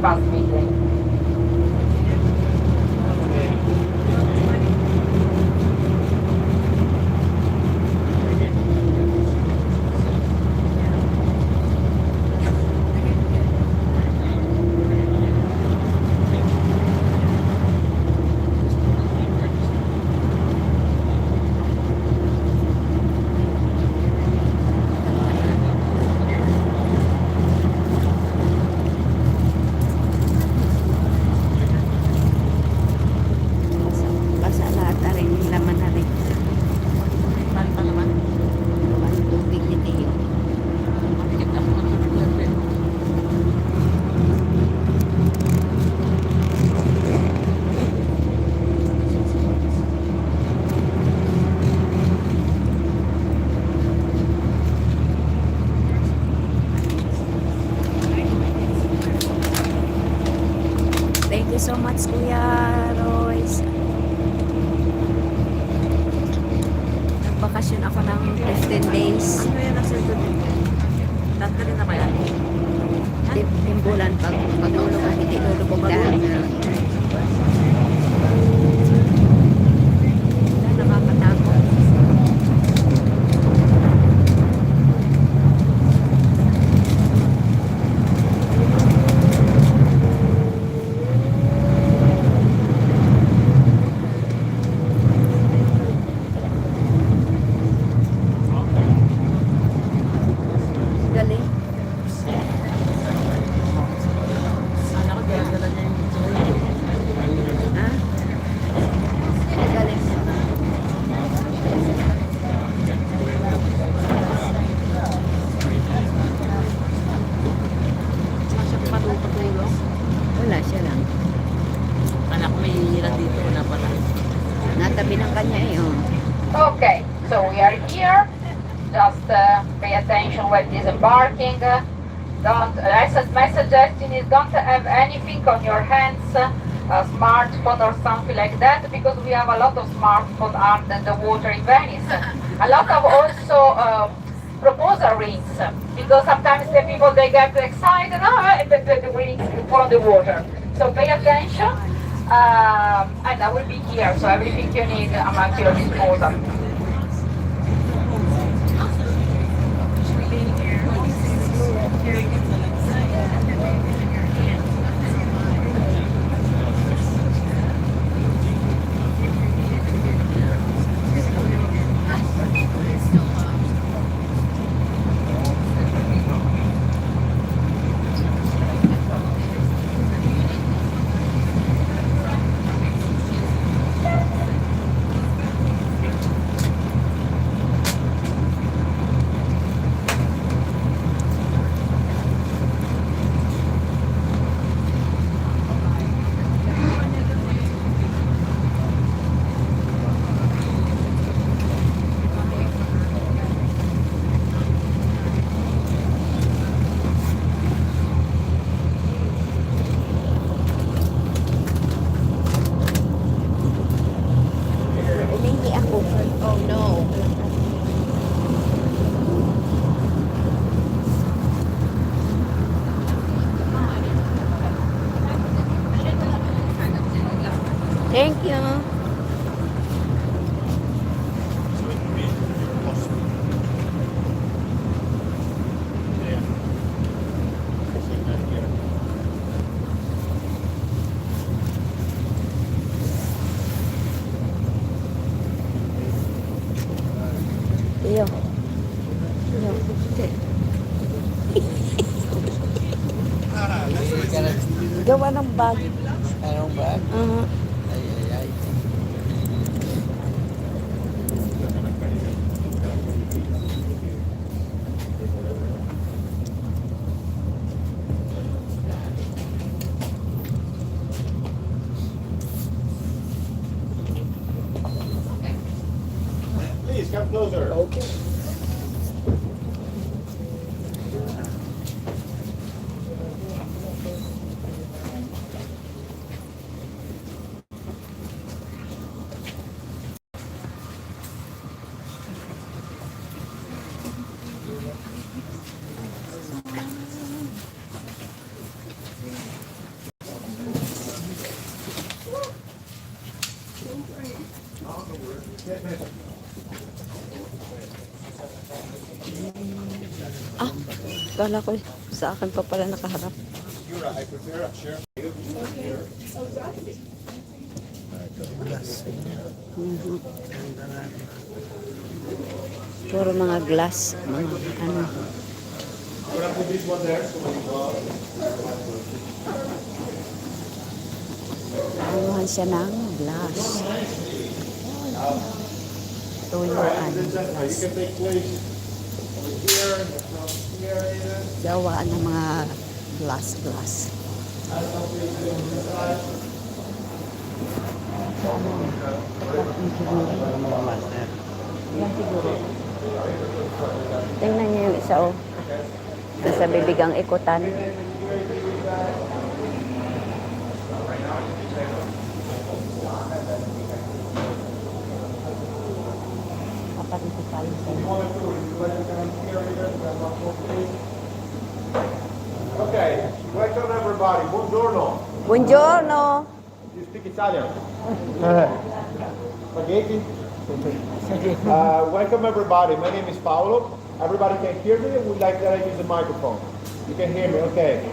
fast building. Basa lahat na rin yung laman na rin. Saan pa naman? Gawa ng tubig ni Teo. Matikit ako ng tubig na rin. Thank you so much, Kuya Royce. Nagbakasyon ako ng 15 days. Ano yan ang sentod din? Lahat na rin na kaya? Timbulan pag lulubog, hindi lulubog lahat. Nakakatakot. Galing. Sana ko dala niya yung Ha? Galing. siya patulong. Wala siya lang. Anak, may hihira dito na pala. Natabi ng kanya eh. Oh. Okay, so we are here. Just pay attention when disembarking. My suggestion is don't have anything on your hands, a smartphone or something like that, because we have a lot of smartphones under the water in Venice. A lot of also proposal rings, because sometimes the people they get too excited and the rings fall on the water. So pay attention, and I will be here, so everything you need I'm at your disposal. Umihi ako. Oh no. Thank you. Iyo. Iyo. Gawa ng bag. Anong ba? Ay, ay, ay. Please come closer. Okay. Kala ko sa akin pa pala nakaharap. Mhm. Puro mga glass, mga ano. Anuhan siya ng glass. Tuyuan. Gawaan ng mga glass. Yan siguro. Tingnan niyo yung isa, oh. Nasa bibigang ikutan. Kapatid ko tayo sa Okay, welcome everybody. Buongiorno. Buongiorno! You speak Italian? Spaghetti? Welcome everybody. My name is Paolo. Everybody can hear me? Would like that I use the microphone. You can hear me, okay.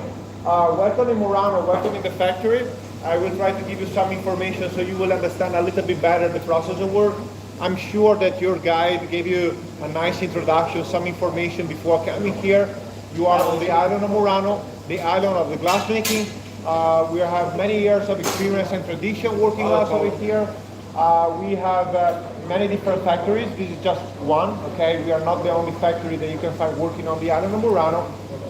Welcome in Murano, welcome in the factory. I will try to give you some information so you will understand a little bit better the process of work. I'm sure that your guide gave you a nice introduction, some information before coming here. You are on the island of Murano, the island of the glassmaking. We have many years of experience and tradition working glass over here. We have many different factories. This is just one, okay? We are not the only factory that you can find working on the island of Murano.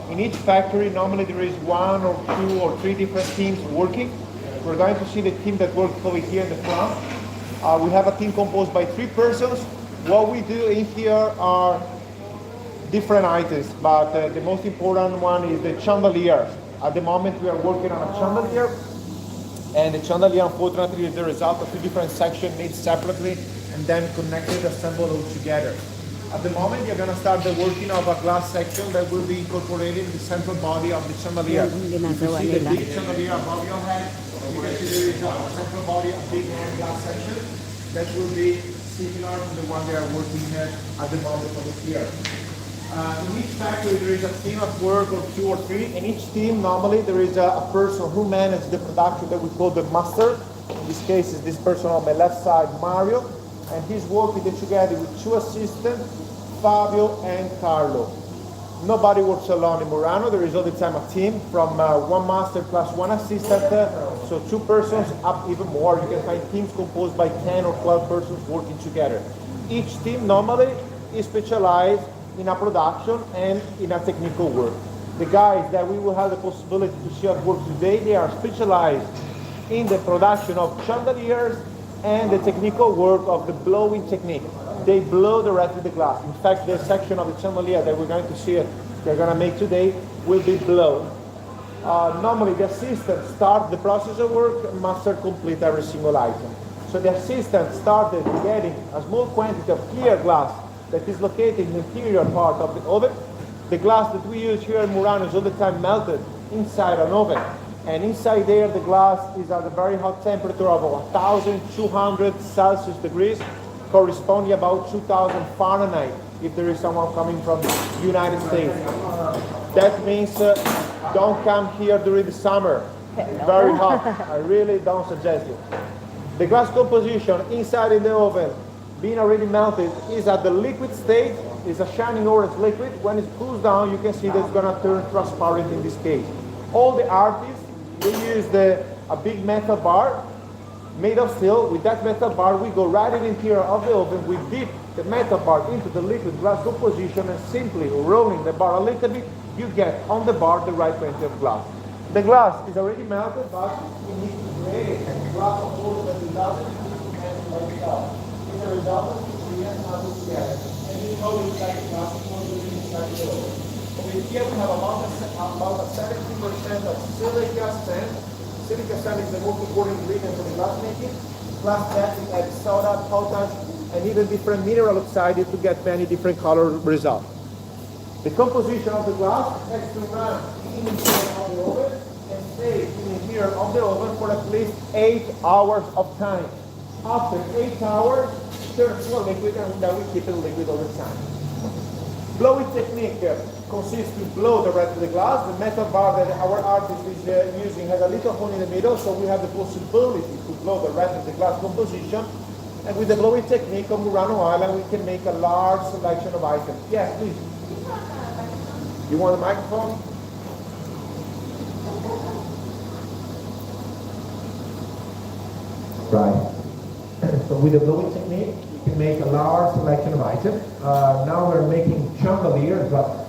In each factory, normally there is 1 or 2 or 3 different teams working. We're going to see the team that works over here in the front. We have a team composed by 3 persons. What we do in here are different items, but the most important one is the chandelier. At the moment we are working on a chandelier, and the chandelier unfortunately is the result of 2 different sections made separately and then connected, assembled all together. At the moment you're going to start the working of a glass section that will be incorporated in the central body of the chandelier. You see the big chandelier above your head, you can see there is a central body, a big glass section that will be similar to the one they are working at the moment over here. In each factory there is a team of work or 2 or 3. In each team normally there is a person who manages the production that we call the master. In this case is this person on my left side, Mario, and he's working together with 2 assistants, Fabio and Carlo. Nobody works alone in Murano. There is all the time a team from 1 master plus 1 assistant, so 2 persons up even more. You can find teams composed by 10 or 12 persons working together. Each team normally is specialized in a production and in a technical work. The guys that we will have the possibility to see at work today, they are specialized in the production of chandeliers and the technical work of the blowing technique. They blow directly the glass. In fact, the section of the chandelier that we're going to see, they're going to make today, will be blown. Normally the assistant starts the process of work and master complete every single item. So the assistant started getting a small quantity of clear glass that is located in the interior part of the oven. The glass that we use here in Murano is all the time melted inside an oven. And inside there the glass is at a very hot temperature of 1,200 Celsius degrees, corresponding about 2,000 Fahrenheit if there is someone coming from the United States. That means don't come here during the summer. Very hot. I really don't suggest it. The glass composition inside in the oven, being already melted, is at the liquid state. It's a shining orange liquid. When it cools down, you can see that it's going to turn transparent in this case. All the artists, they use a big metal bar made of steel. With that metal bar, we go right in the interior of the oven. We dip the metal bar into the liquid glass composition and simply rolling the bar a little bit, you get on the bar the right quantity of glass. The glass is already melted, but you need to create a glass of course that is melted and like that. The result is we have to together. And this is how we like glass inside the oven. Over here we have about a 70% of silica sand. Silica sand is the most important ingredient for the glass making. Glass that is like soda, potash, and even different mineral oxide to get many different color results. The composition of the glass has to run in the interior of the oven and stay in the interior of the oven for at least 8 hours of time. After 8 hours, turn to a liquid and then we keep it liquid over time. Blowing technique consists to blow directly the glass. The metal bar that our artist is using has a little hole in the middle, so we have the possibility to blow directly the glass composition. And with the blowing technique on Murano Island, we can make a large selection of items. Yes, please. You want a microphone? Right. So with the blowing technique, you can make a large selection of items. Now we're making chandeliers, but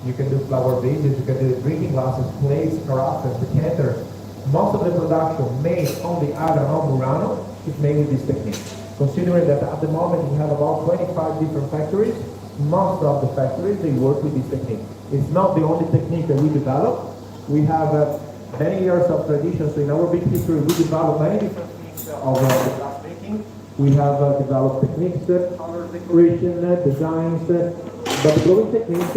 you can do flower vases, you can do drinking glasses, plates, carafes, decanters. Most of the production made on the island of Murano is made with this technique. Considering that at the moment we have about 25 different factories, most of the factories, they work with this technique. It's not the only technique that we develop. We have many years of tradition, so in our big history we developed many different techniques of glass making. We have developed techniques, color decoration, designs, but the blowing technique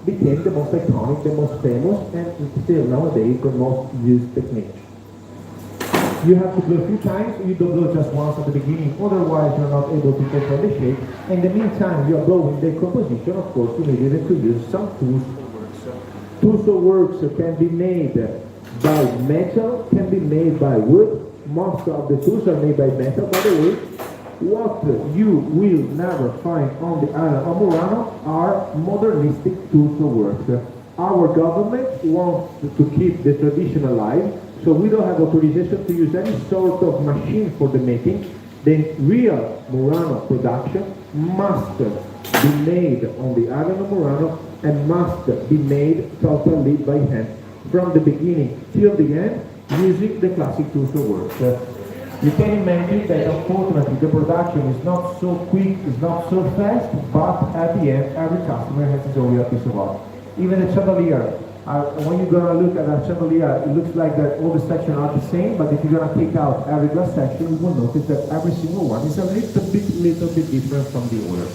became the most iconic, the most famous, and still nowadays the most used technique. You have to blow a few times, you don't blow just once at the beginning, otherwise you're not able to control the shape. In the meantime, you're blowing the composition, of course, you needed to use some tools or works. Tools or works can be made by metal, can be made by wood. Most of the tools are made by metal, by the way. What you will never find on the island of Murano are modernistic tools or works. Our government wants to keep the tradition alive, so we don't have authorization to use any sort of machine for the making. The real Murano production must be made on the island of Murano and must be made totally by hand from the beginning till the end using the classic tools or works. You can imagine that unfortunately the production is not so quick, is not so fast, but at the end every customer has his own piece of art. Even a chandelier. When you're gonna look at a chandelier, it looks like that all the sections are the same, but if you're gonna take out every glass section, you will notice that every single one is a little bit different from the other.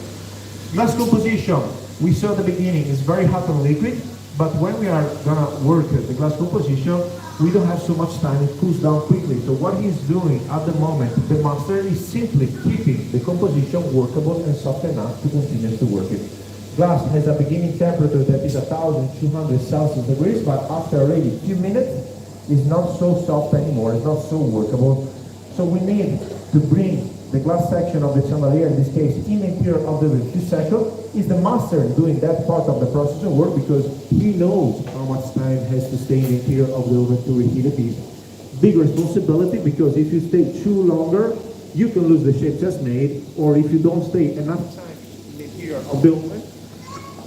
Glass composition, we saw at the beginning, is very hot and liquid, but when we are gonna work the glass composition, we don't have so much time, it cools down quickly. So what he's doing at the moment, the master is simply keeping the composition workable and soft enough to continue to work it. Glass has a beginning temperature that is 1,200 Celsius degrees, but after already a few minutes, it's not so soft anymore, it's not so workable. So we need to bring the glass section of the chandelier, in this case, in the interior of the room. This section is the master doing that part of the process of work because he knows how much time has to stay in the interior of the oven to reheat a piece. Big responsibility because if you stay too longer, you can lose the shape just made, or if you don't stay enough time in the interior of the oven,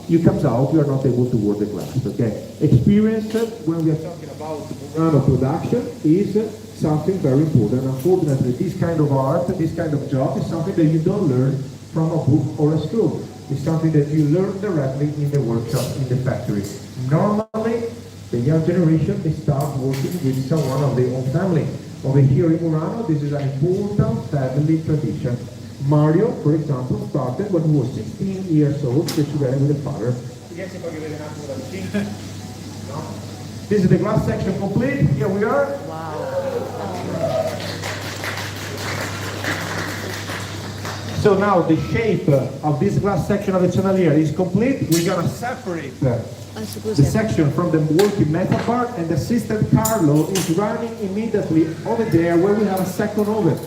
you comes out, you are not able to work the glass, okay? Experience when we are talking about Murano production is something very important. Unfortunately, this kind of art, this kind of job is something that you don't learn from a book or a school. It's something that you learn directly in the workshop, in the factory. Normally, the young generation, they start working with someone of their own family. Over here in Murano, this is an important family tradition. Mario, for example, started when he was 16 years old, together with the father. This is the glass section complete. Here we are. So now the shape of this glass section of the chandelier is complete. We're gonna separate the section from the working metal part, and the assistant Carlo is running immediately over there where we have a second oven.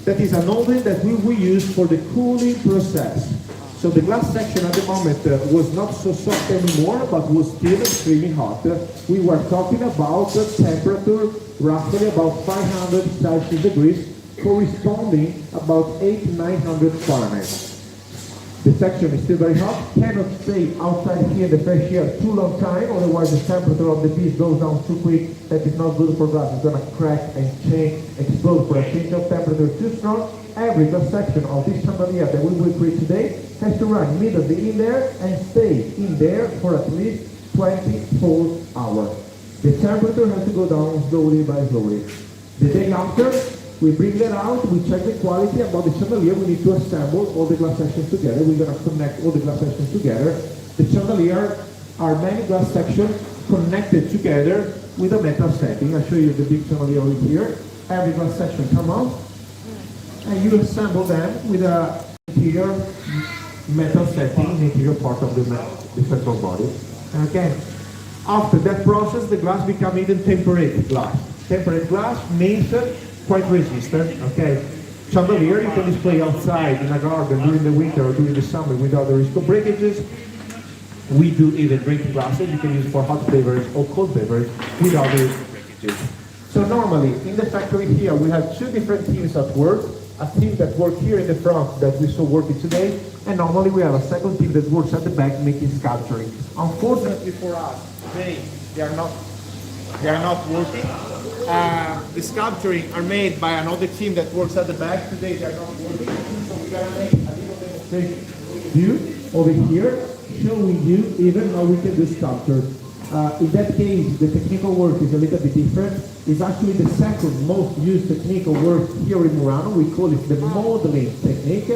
That is an oven that we will use for the cooling process. So the glass section at the moment was not so soft anymore, but was still extremely hot. We were talking about the temperature roughly about 500 Celsius degrees, corresponding about 800-900 Fahrenheit. The section is still very hot, cannot stay outside here in the fresh air too long time, otherwise the temperature of the piece goes down too quick. That is not good for glass. It's going to crack and explode for a change of temperature too strong. Every glass section of this chandelier that we will create today has to run immediately in there and stay in there for at least 24 hours. The temperature has to go down slowly by slowly. The day after, we bring that out, we check the quality about the chandelier, we need to assemble all the glass sections together, we're going to connect all the glass sections together. The chandelier are many glass sections connected together with a metal setting. I'll show you the big chandelier over here. Every glass section come out, and you assemble them with a interior metal setting, the interior part of the central body. Okay. After that process, the glass become even temperate glass. Temperate glass means quite resistant. Okay. Chandelier you can display outside in a garden during the winter or during the summer without the risk of breakages. We do even drinking glasses. You can use for hot beverage or cold beverage without the risk of breakages. So normally in the factory here we have two different teams at work. A team that works here in the front that we saw working today, and normally we have a second team that works at the back making sculpturing. Unfortunately for us, they are not working. The sculpturing are made by another team that works at the back. Today they are not working, so we're gonna make a little demonstration with you over here, showing you even how we can do sculpture. In that case, the technical work is a little bit different. It's actually the second most used technical work here in Murano. We call it the modeling technique.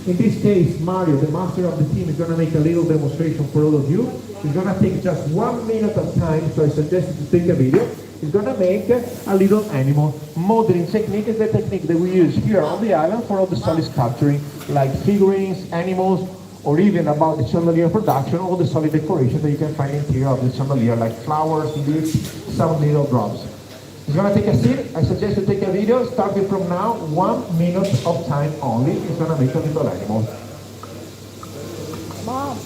In this case, Mario, the master of the team, is going to make a little demonstration for all of you. It's going to take just 1 minute of time, so I suggest you to take a video. It's going to make a little animal. Modeling technique is the technique that we use here on the island for all the solid sculpturing, like figurines, animals, or even about the chandelier production, all the solid decoration that you can find interior of the chandelier, like flowers, leaves, some little drops. It's gonna take a seat. I suggest you take a video starting from now, 1 minute of time only. It's gonna make a little animal. Mom.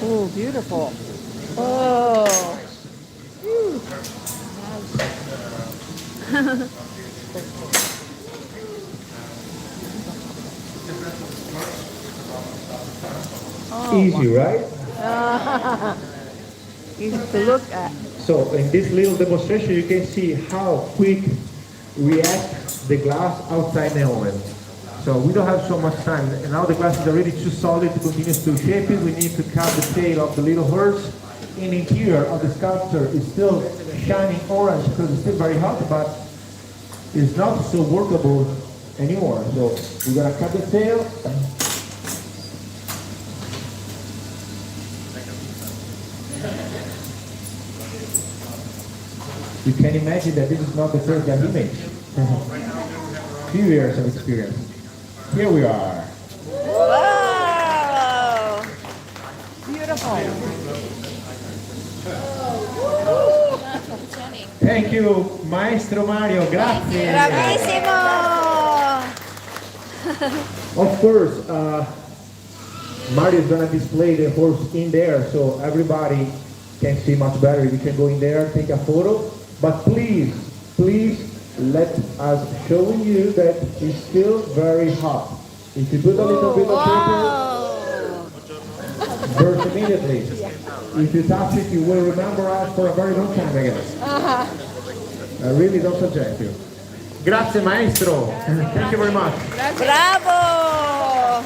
Oh, beautiful. Oh. Whew. Oh, Easy, right? Easy to look at. So in this little demonstration, you can see how quick reacts the glass outside the oven. So we don't have so much time. And now the glass is already too solid to continue to shape it. We need to cut the tail of the little horse. In the interior of the sculpture is still shining orange because it's still very hot, but it's not so workable anymore. So we're gonna cut the tail. You can imagine that this is not the first guy he makes. Few years of experience. Here we are. Wow! Beautiful. Thank you, Maestro Mario. Grazie. Bravissimo! Of course, Mario is gonna display the horse in there, so everybody can see much better. You can go in there, take a photo. But please, let us showing you that it's still very hot. If you put a little bit of paper, burst immediately. If you touch it, you will remember us for a very long time, I guess. I really don't suggest you. Grazie, maestro. Thank you very much. Bravo!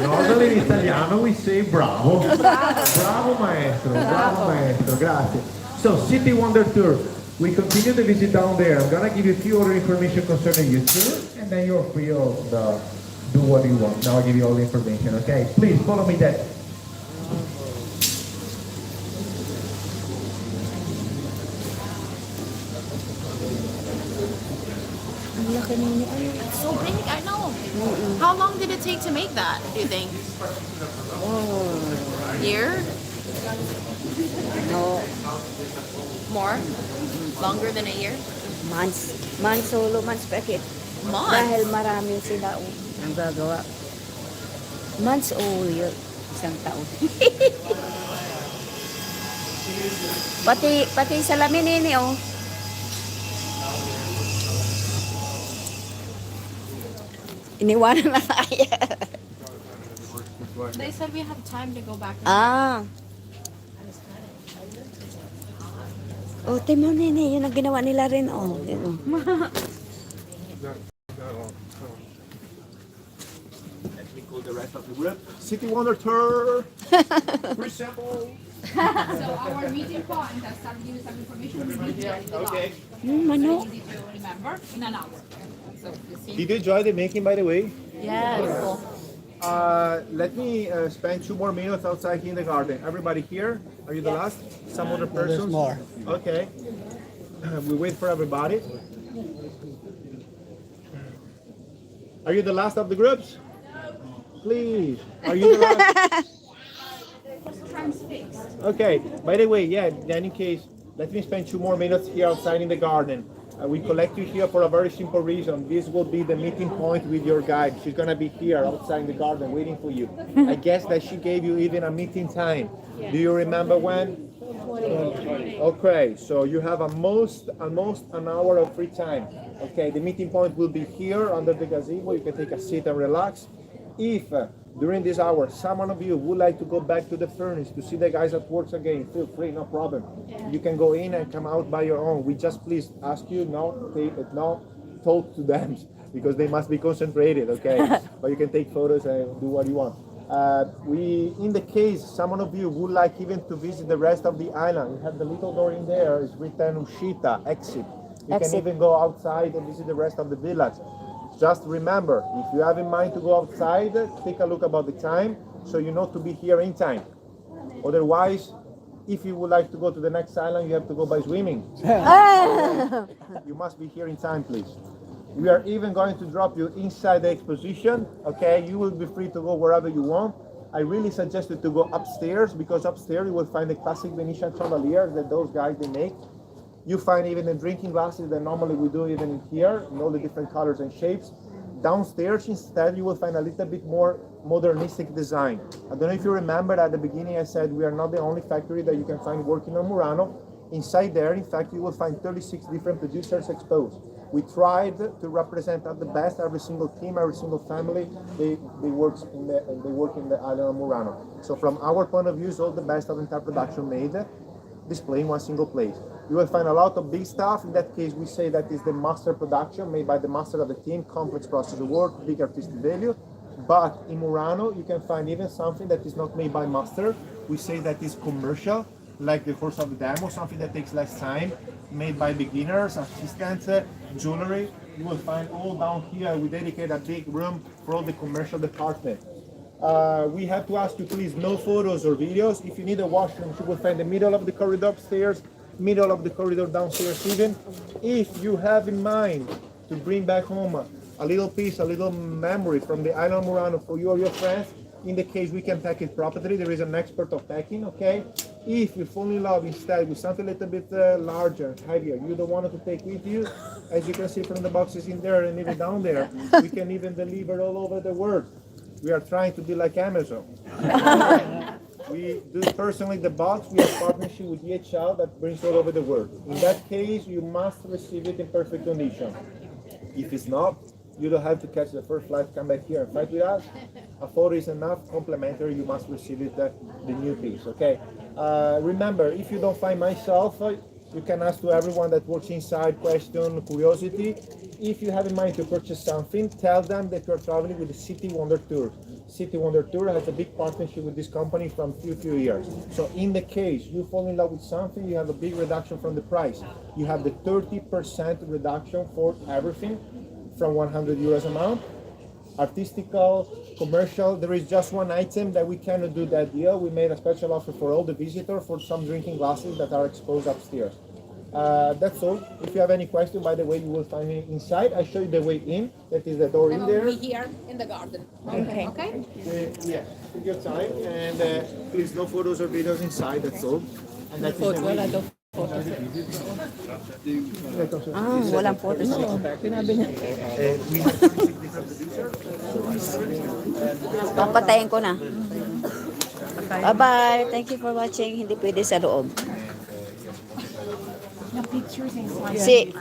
Normally in Italiano we say bravo. Bravo maestro, bravo maestro, grazie. So, City Wonder Tour. We continue the visit down there. I'm gonna give you a few other information concerning your tour, and then you're free of do what you want. Now I'll give you all the information, okay? Please follow me there. It's so big, I know. How long did it take to make that, do you think? Year? No, More? Longer than a year? months. Months, solo months, bakit? Dahil Months? marami sila ang gagawa. Months o year, isang taon. pati salamin ini oh. Iniwanan na kaya. They said we have time to go back. Ah. Oh, timo nini, yun ang ginawa nila rin oh. Yun, oh. Let me call the rest of the group. City Wonder Tour. Resemble. So our meeting point, I'll start giving some information. Okay. Manok. Easy to remember in an hour. So you see. Did you enjoy the making, by the way? Yes. Let me spend 2 more minutes outside here in the garden. Everybody here? Are you the last? Some other persons? There's more. Okay. We wait for everybody. Are you the last of the groups? Please. Are you the last? Okay. By the way, yeah, then in case, let me spend 2 more minutes here outside in the garden. We collect you here for a very simple reason. This will be the meeting point with your guide. She's gonna be here outside in the garden waiting for you. I guess that she gave you even a meeting time. Do you remember when? Okay, so you have almost an hour of free time. Okay, the meeting point will be here under the gazebo. You can take a seat and relax. If during this hour someone of you would like to go back to the furnace to see the guys at work again, feel free, no problem. You can go in and come out by your own. We just please ask you not talk to them because they must be concentrated, okay? But you can take photos and do what you want. In the case someone of you would like even to visit the rest of the island, you have the little door in there, it's written Ushita, exit. You can Exit. even go outside and visit the rest of the village. Just remember, if you have in mind to go outside, take a look about the time so you know to be here in time. Otherwise, if you would like to go to the next island, you have to go by swimming. You must be here in time, please. We are even going to drop you inside the exposition, okay? You will be free to go wherever you want. I really suggest you to go upstairs because upstairs you will find the classic Venetian chandeliers that those guys, they make. You find even the drinking glasses that normally we do even in here, in all the different colors and shapes. Downstairs, instead, you will find a little bit more modernistic design. I don't know if you remember at the beginning I said we are not the only factory that you can find working on Murano. Inside there, in fact, you will find 36 different producers exposed. We tried to represent at the best every single team, every single family. They work in the island of Murano. So from our point of view, it's all the best of entire production made, displaying one single place. You will find a lot of big stuff. In that case, we say that is the master production made by the master of the team, complex process of work, big artistic value. But in Murano, you can find even something that is not made by master. We say that is commercial, like the Horse of the Demo, something that takes less time, made by beginners, assistants, jewelry. You will find all down here. We dedicate a big room for all the commercial department. We have to ask you, please, no photos or videos. If you need a washroom, you will find the middle of the corridor upstairs, middle of the corridor downstairs even. If you have in mind to bring back home a little piece, a little memory from the island of Murano for you or your friends, in the case we can pack it properly. There is an expert of packing, okay? If you fall in love instead with something a little bit larger, heavier, you don't want it to take with you, as you can see from the boxes in there and even down there, we can even deliver all over the world. We are trying to be like Amazon. We do personally the box. We have partnership with DHL that brings all over the world. In that case, you must receive it in perfect condition. If it's not, you don't have to catch the first flight, come back here and fight with us. A photo is enough, complimentary, you must receive it, the new piece, okay? Remember, if you don't find myself, you can ask to everyone that works inside, question, curiosity. If you have in mind to purchase something, tell them that you're traveling with the City Wonder Tour. City Wonder Tour has a big partnership with this company from few years. So in the case you fall in love with something, you have a big reduction from the price. You have the 30% reduction for everything from 100 euros amount. Artistical, commercial, there is just one item that we cannot do that deal. We made a special offer for all the visitors for some drinking glasses that are exposed upstairs. That's all. If you have any question, by the way, you will find me inside. I show you the way in. That is the door in there. We'll be here in the garden. Okay. Okay? Yes, take your time. And please, no photos or videos inside, that's all. And that is the way in. Walang photos. We have 36 different producers. Papatayin ko na. Bye-bye. Thank you for watching. Hindi pwede sa loob. The pictures inside. Si